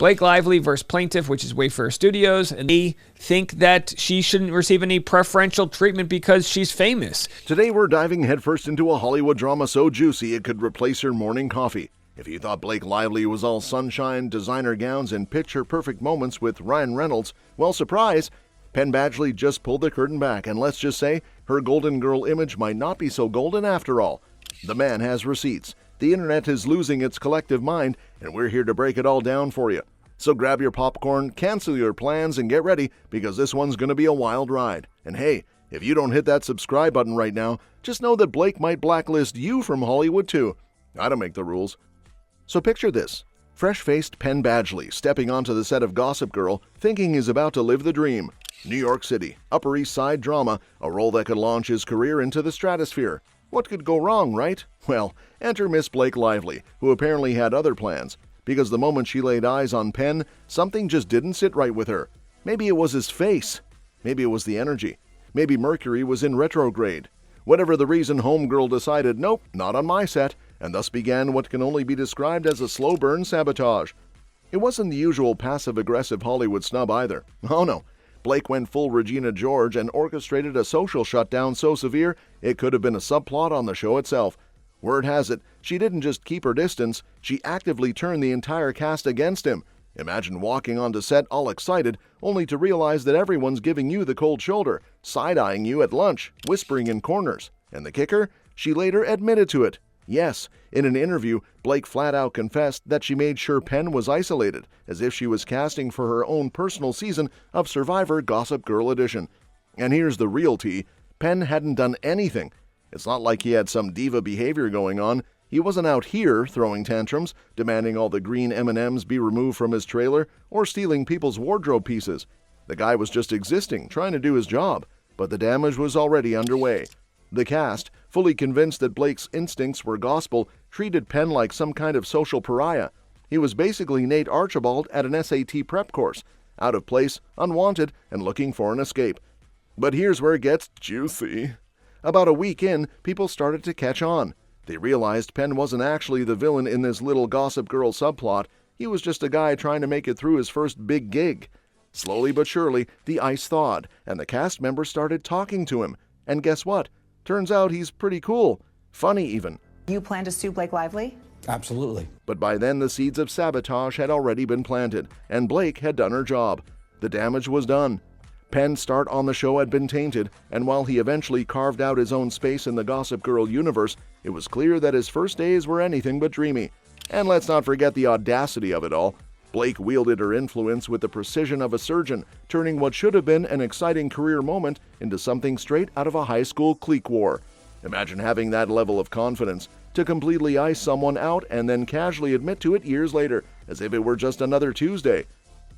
Blake Lively versus plaintiff, which is Wayfarer Studios, and they think that she shouldn't receive any preferential treatment because she's famous. Today we're diving headfirst into a Hollywood drama so juicy it could replace your morning coffee. If you thought Blake Lively was all sunshine, designer gowns, and picture-perfect moments with Ryan Reynolds, well, surprise! Penn Badgley just pulled the curtain back, and let's just say her Golden Girl image might not be so golden after all. The man has receipts. The internet is losing its collective mind, and we're here to break it all down for you. So grab your popcorn, cancel your plans, and get ready, because this one's going to be a wild ride. And hey, if you don't hit that subscribe button right now, just know that Blake might blacklist you from Hollywood too. I don't make the rules. So picture this. Fresh-faced Penn Badgley stepping onto the set of Gossip Girl, thinking he's about to live the dream. New York City, Upper East Side drama, a role that could launch his career into the stratosphere. What could go wrong, right? Well, enter Miss Blake Lively, who apparently had other plans, because the moment she laid eyes on Penn, something just didn't sit right with her. Maybe it was his face. Maybe it was the energy. Maybe Mercury was in retrograde. Whatever the reason, homegirl decided, nope, not on my set, and thus began what can only be described as a slow burn sabotage. It wasn't the usual passive-aggressive Hollywood snub either. Oh no. Blake went full Regina George and orchestrated a social shutdown so severe it could have been a subplot on the show itself. Word has it, she didn't just keep her distance, she actively turned the entire cast against him. Imagine walking onto set all excited, only to realize that everyone's giving you the cold shoulder, side-eyeing you at lunch, whispering in corners. And the kicker? She later admitted to it. Yes, in an interview, Blake flat-out confessed that she made sure Penn was isolated, as if she was casting for her own personal season of Survivor Gossip Girl Edition. And here's the real tea. Penn hadn't done anything. It's not like he had some diva behavior going on. He wasn't out here throwing tantrums, demanding all the green M&Ms be removed from his trailer, or stealing people's wardrobe pieces. The guy was just existing, trying to do his job, but the damage was already underway. The cast, fully convinced that Blake's instincts were gospel, treated Penn like some kind of social pariah. He was basically Nate Archibald at an SAT prep course, out of place, unwanted, and looking for an escape. But here's where it gets juicy. About a week in, people started to catch on. They realized Penn wasn't actually the villain in this little Gossip Girl subplot. He was just a guy trying to make it through his first big gig. Slowly but surely, the ice thawed, and the cast members started talking to him. And guess what? Turns out he's pretty cool. Funny even. You plan to sue Blake Lively? Absolutely. But by then the seeds of sabotage had already been planted, and Blake had done her job. The damage was done. Penn's start on the show had been tainted, and while he eventually carved out his own space in the Gossip Girl universe, it was clear that his first days were anything but dreamy. And let's not forget the audacity of it all. Blake wielded her influence with the precision of a surgeon, turning what should have been an exciting career moment into something straight out of a high school clique war. Imagine having that level of confidence, to completely ice someone out and then casually admit to it years later, as if it were just another Tuesday.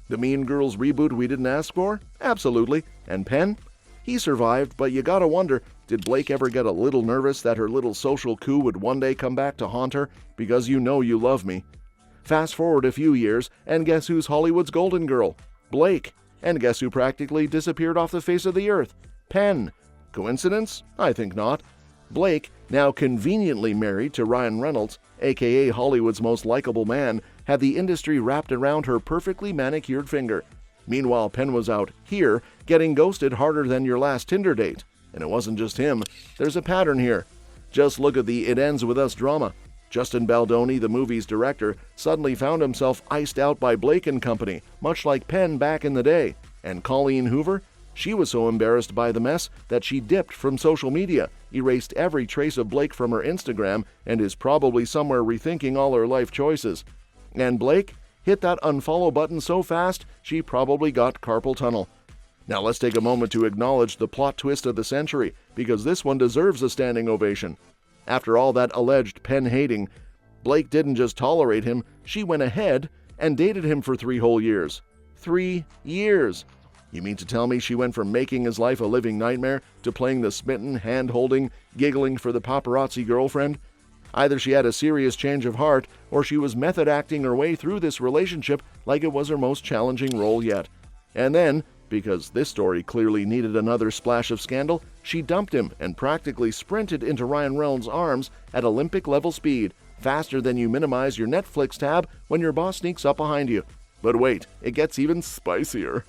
The Mean Girls reboot we didn't ask for? Absolutely. And Penn? He survived, but you gotta wonder, did Blake ever get a little nervous that her little social coup would one day come back to haunt her? Because you know you love me. Fast forward a few years, and guess who's Hollywood's Golden Girl? Blake. And guess who practically disappeared off the face of the earth? Penn. Coincidence? I think not. Blake, now conveniently married to Ryan Reynolds, aka Hollywood's most likable man, had the industry wrapped around her perfectly manicured finger. Meanwhile, Penn was out here, getting ghosted harder than your last Tinder date. And it wasn't just him. There's a pattern here. Just look at the It Ends With Us drama. Justin Baldoni, the movie's director, suddenly found himself iced out by Blake and company, much like Penn back in the day. And Colleen Hoover? She was so embarrassed by the mess that she dipped from social media, erased every trace of Blake from her Instagram, and is probably somewhere rethinking all her life choices. And Blake hit that unfollow button so fast, she probably got carpal tunnel. Now let's take a moment to acknowledge the plot twist of the century, because this one deserves a standing ovation. After all that alleged Penn hating, Blake didn't just tolerate him, she went ahead and dated him for 3 whole years. 3 years! You mean to tell me she went from making his life a living nightmare to playing the smitten, hand-holding, giggling for the paparazzi girlfriend? Either she had a serious change of heart, or she was method acting her way through this relationship like it was her most challenging role yet. And then, because this story clearly needed another splash of scandal, she dumped him and practically sprinted into Ryan Reynolds' arms at Olympic-level speed, faster than you minimize your Netflix tab when your boss sneaks up behind you. But wait, it gets even spicier.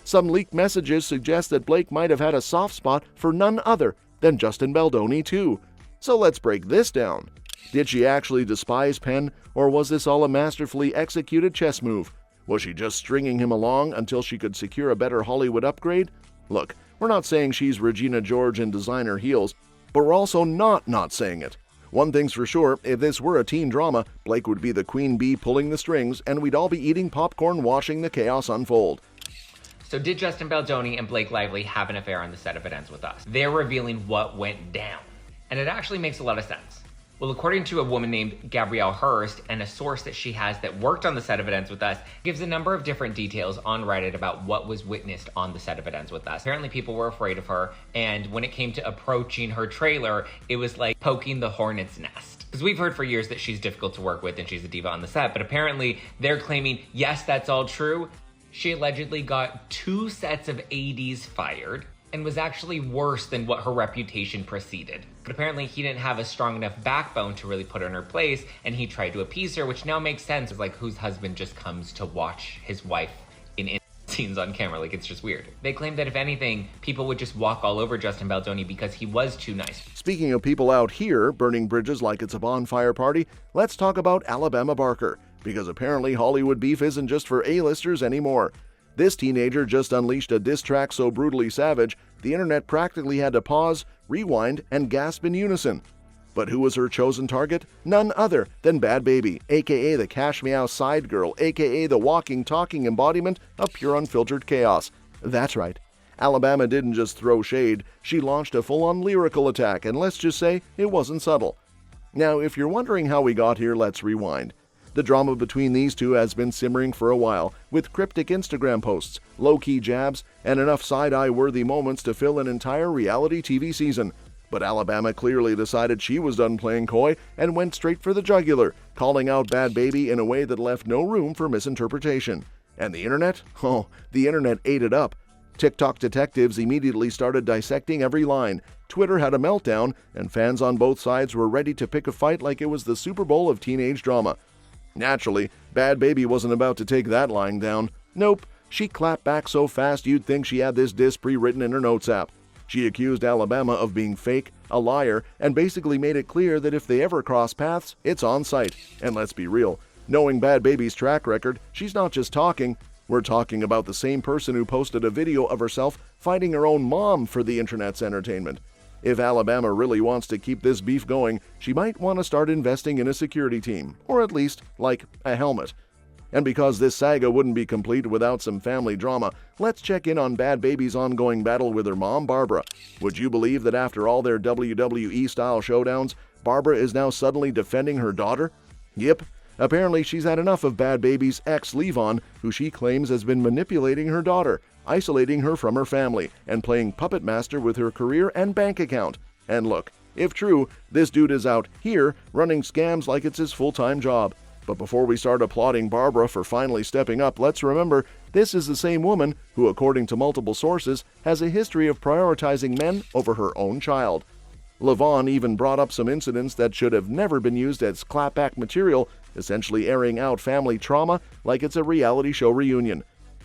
Some leaked messages suggest that Blake might have had a soft spot for none other than Justin Baldoni too. So let's break this down. Did she actually despise Penn, or was this all a masterfully executed chess move? Was she just stringing him along until she could secure a better Hollywood upgrade? Look, we're not saying she's Regina George in designer heels, but we're also not saying it. One thing's for sure, if this were a teen drama, Blake would be the queen bee pulling the strings, and we'd all be eating popcorn watching the chaos unfold. So did Justin Baldoni and Blake Lively have an affair on the set of It Ends With Us? They're revealing what went down. And it actually makes a lot of sense. Well, according to a woman named Gabrielle Hurst and a source that she has that worked on the set of It Ends With Us, gives a number of different details on Reddit about what was witnessed on the set of It Ends With Us. Apparently people were afraid of her, and when it came to approaching her trailer, it was like poking the hornet's nest. Because we've heard for years that she's difficult to work with and she's a diva on the set, but apparently they're claiming, yes, that's all true. She allegedly got 2 sets of ADs fired, and was actually worse than what her reputation preceded. But apparently he didn't have a strong enough backbone to really put her in her place, and he tried to appease her, which now makes sense. It's like, whose husband just comes to watch his wife in scenes on camera? Like, it's just weird. They claim that if anything, people would just walk all over Justin Baldoni because he was too nice. Speaking of people out here burning bridges like it's a bonfire party, let's talk about Alabama Barker, because apparently Hollywood beef isn't just for A-listers anymore. This teenager just unleashed a diss track so brutally savage, the internet practically had to pause, rewind, and gasp in unison. But who was her chosen target? None other than Bad Baby, aka the Cash Me Out side girl, aka the walking, talking embodiment of pure unfiltered chaos. That's right. Alabama didn't just throw shade, she launched a full-on lyrical attack, and let's just say it wasn't subtle. Now, if you're wondering how we got here, let's rewind. The drama between these two has been simmering for a while, with cryptic Instagram posts, low-key jabs, and enough side-eye-worthy moments to fill an entire reality TV season. But Alabama clearly decided she was done playing coy and went straight for the jugular, calling out Bad Baby in a way that left no room for misinterpretation. And the internet? Oh, the internet ate it up. TikTok detectives immediately started dissecting every line. Twitter had a meltdown, and fans on both sides were ready to pick a fight like it was the Super Bowl of teenage drama. Naturally, Bad Baby wasn't about to take that lying down. Nope, she clapped back so fast you'd think she had this diss pre-written in her notes app. She accused Alabama of being fake, a liar, and basically made it clear that if they ever cross paths, it's on sight. And let's be real, knowing Bad Baby's track record, she's not just talking. We're talking about the same person who posted a video of herself fighting her own mom for the internet's entertainment. If Alabama really wants to keep this beef going, she might want to start investing in a security team, or at least, like, a helmet. And because this saga wouldn't be complete without some family drama, let's check in on Bad Baby's ongoing battle with her mom, Barbara. Would you believe that after all their WWE-style showdowns, Barbara is now suddenly defending her daughter? Yep. Apparently she's had enough of Bad Baby's ex Levon, who she claims has been manipulating her daughter, isolating her from her family, and playing puppet master with her career and bank account. And look, if true, this dude is out here running scams like it's his full-time job. But before we start applauding Barbara for finally stepping up, let's remember this is the same woman who, according to multiple sources, has a history of prioritizing men over her own child. Levon even brought up some incidents that should have never been used as clapback material, essentially airing out family trauma like it's a reality show reunion.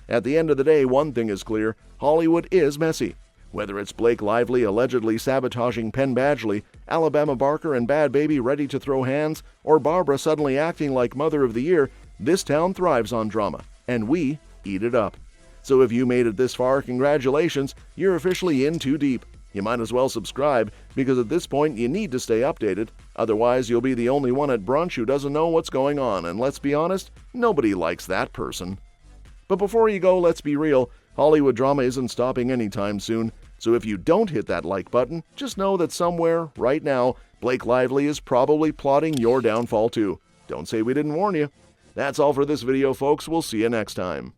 At the end of the day, one thing is clear, Hollywood is messy. Whether it's Blake Lively allegedly sabotaging Penn Badgley, Alabama Barker and Bad Baby ready to throw hands, or Barbara suddenly acting like Mother of the Year, this town thrives on drama, and we eat it up. So if you made it this far, congratulations, you're officially in too deep. You might as well subscribe, because at this point you need to stay updated. Otherwise, you'll be the only one at brunch who doesn't know what's going on, and let's be honest, nobody likes that person. But before you go, let's be real, Hollywood drama isn't stopping anytime soon. So if you don't hit that like button, just know that somewhere, right now, Blake Lively is probably plotting your downfall too. Don't say we didn't warn you. That's all for this video, folks. We'll see you next time.